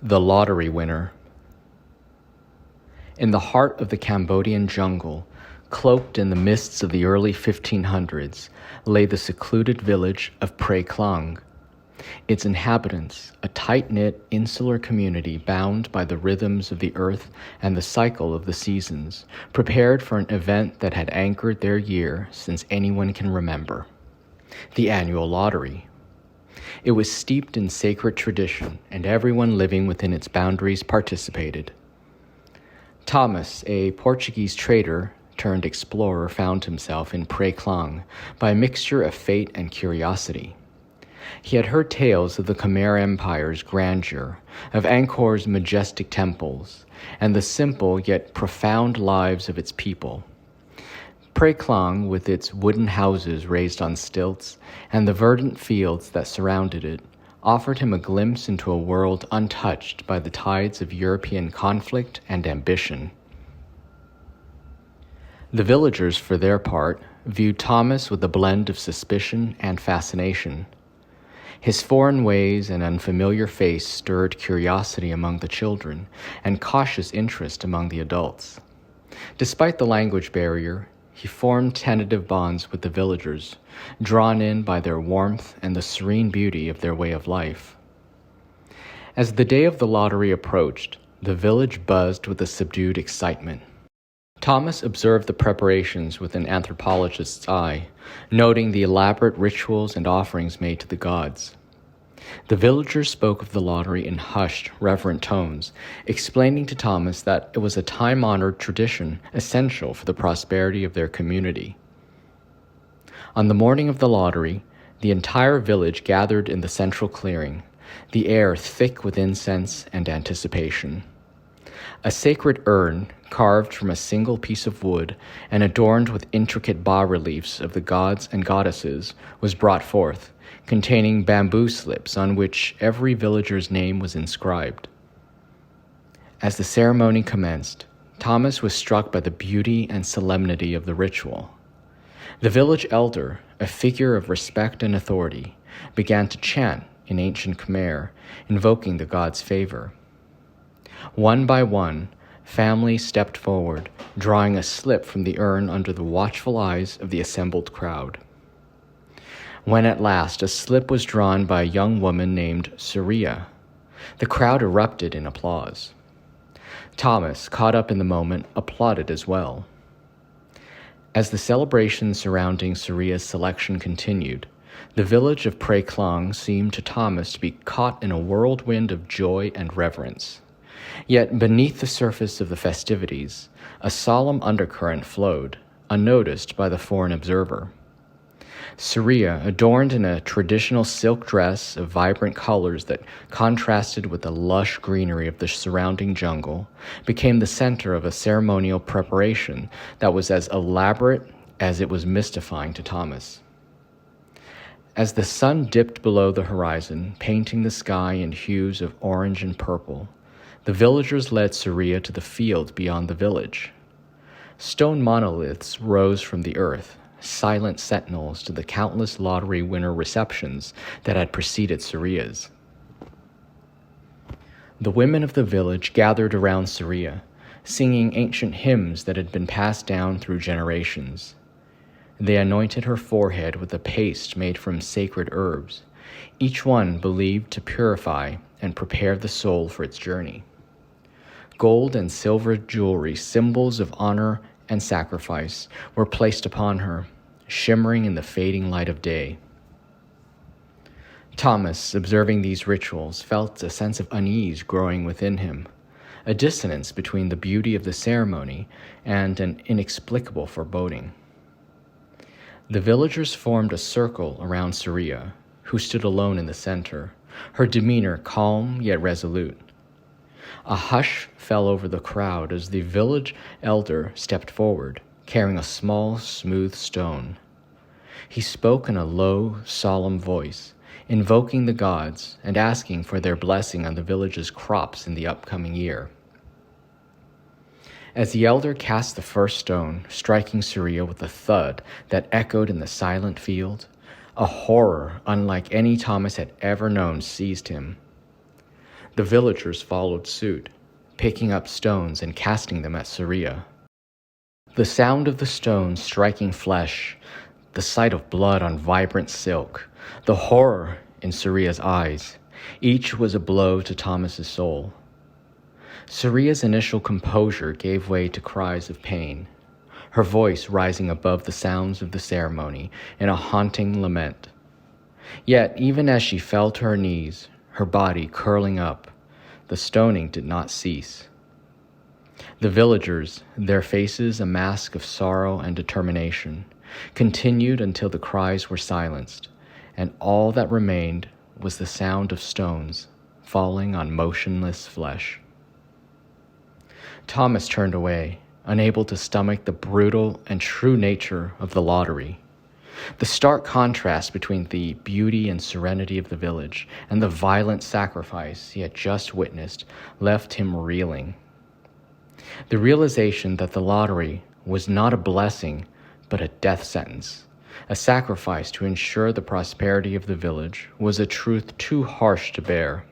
The Lottery Winner. In the heart of the Cambodian jungle, cloaked in the mists of the early 1500s, lay the secluded village of Prey Klang. Its inhabitants, a tight-knit insular community bound by the rhythms of the earth and the cycle of the seasons, prepared for an event that had anchored their year since anyone can remember: the annual lottery. It was steeped in sacred tradition, and everyone living within its boundaries participated. Thomas, a Portuguese trader turned explorer, found himself in Prey Klang by a mixture of fate and curiosity. He had heard tales of the Khmer Empire's grandeur, of Angkor's majestic temples, and the simple yet profound lives of its people. Prey Klang, with its wooden houses raised on stilts and the verdant fields that surrounded it, offered him a glimpse into a world untouched by the tides of European conflict and ambition. The villagers, for their part, viewed Thomas with a blend of suspicion and fascination. His foreign ways and unfamiliar face stirred curiosity among the children and cautious interest among the adults. Despite the language barrier, he formed tentative bonds with the villagers, drawn in by their warmth and the serene beauty of their way of life. As the day of the lottery approached, the village buzzed with a subdued excitement. Thomas observed the preparations with an anthropologist's eye, noting the elaborate rituals and offerings made to the gods. The villagers spoke of the lottery in hushed, reverent tones, explaining to Thomas that it was a time-honored tradition essential for the prosperity of their community. On the morning of the lottery, the entire village gathered in the central clearing, the air thick with incense and anticipation. A sacred urn, carved from a single piece of wood and adorned with intricate bas-reliefs of the gods and goddesses, was brought forth, containing bamboo slips on which every villager's name was inscribed. As the ceremony commenced, Thomas was struck by the beauty and solemnity of the ritual. The village elder, a figure of respect and authority, began to chant in ancient Khmer, invoking the god's favor. One by one, families stepped forward, drawing a slip from the urn under the watchful eyes of the assembled crowd. When at last a slip was drawn by a young woman named Surya, the crowd erupted in applause. Thomas, caught up in the moment, applauded as well. As the celebration surrounding Surya's selection continued, the village of Prey Klang seemed to Thomas to be caught in a whirlwind of joy and reverence. Yet beneath the surface of the festivities, a solemn undercurrent flowed, unnoticed by the foreign observer. Surya, adorned in a traditional silk dress of vibrant colors that contrasted with the lush greenery of the surrounding jungle, became the center of a ceremonial preparation that was as elaborate as it was mystifying to Thomas. As the sun dipped below the horizon, painting the sky in hues of orange and purple, the villagers led Surya to the field beyond the village. Stone monoliths rose from the earth, silent sentinels to the countless lottery winner receptions that had preceded Surya's. The women of the village gathered around Surya, singing ancient hymns that had been passed down through generations. They anointed her forehead with a paste made from sacred herbs, each one believed to purify and prepare the soul for its journey. Gold and silver jewelry, symbols of honor and sacrifice, were placed upon her, shimmering in the fading light of day. Thomas, observing these rituals, felt a sense of unease growing within him, a dissonance between the beauty of the ceremony and an inexplicable foreboding. The villagers formed a circle around Surya, who stood alone in the center, her demeanor calm yet resolute. A hush fell over the crowd as the village elder stepped forward, carrying a small, smooth stone. He spoke in a low, solemn voice, invoking the gods and asking for their blessing on the village's crops in the upcoming year. As the elder cast the first stone, striking Surya with a thud that echoed in the silent field, a horror unlike any Thomas had ever known seized him. The villagers followed suit, picking up stones and casting them at Surya. The sound of the stones striking flesh, the sight of blood on vibrant silk, the horror in Surya's eyes, each was a blow to Thomas's soul. Surya's initial composure gave way to cries of pain, her voice rising above the sounds of the ceremony in a haunting lament. Yet, even as she fell to her knees, her body curling up, the stoning did not cease. The villagers, their faces a mask of sorrow and determination, continued until the cries were silenced, and all that remained was the sound of stones falling on motionless flesh. Thomas turned away, unable to stomach the brutal and true nature of the lottery. The stark contrast between the beauty and serenity of the village and the violent sacrifice he had just witnessed left him reeling. The realization that the lottery was not a blessing, but a death sentence, a sacrifice to ensure the prosperity of the village, was a truth too harsh to bear.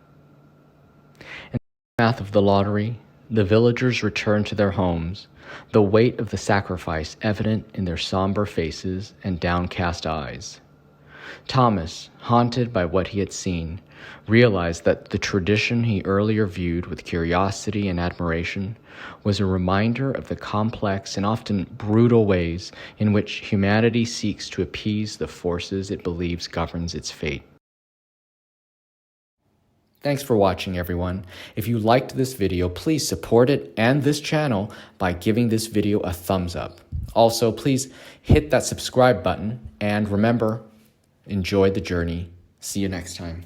In the aftermath of the lottery, the villagers returned to their homes, the weight of the sacrifice evident in their somber faces and downcast eyes. Thomas, haunted by what he had seen, realized that the tradition he earlier viewed with curiosity and admiration was a reminder of the complex and often brutal ways in which humanity seeks to appease the forces it believes governs its fate. Thanks for watching, everyone. If you liked this video, please support it and this channel by giving this video a thumbs up. Also, please hit that subscribe button, and remember, enjoy the journey. See you next time.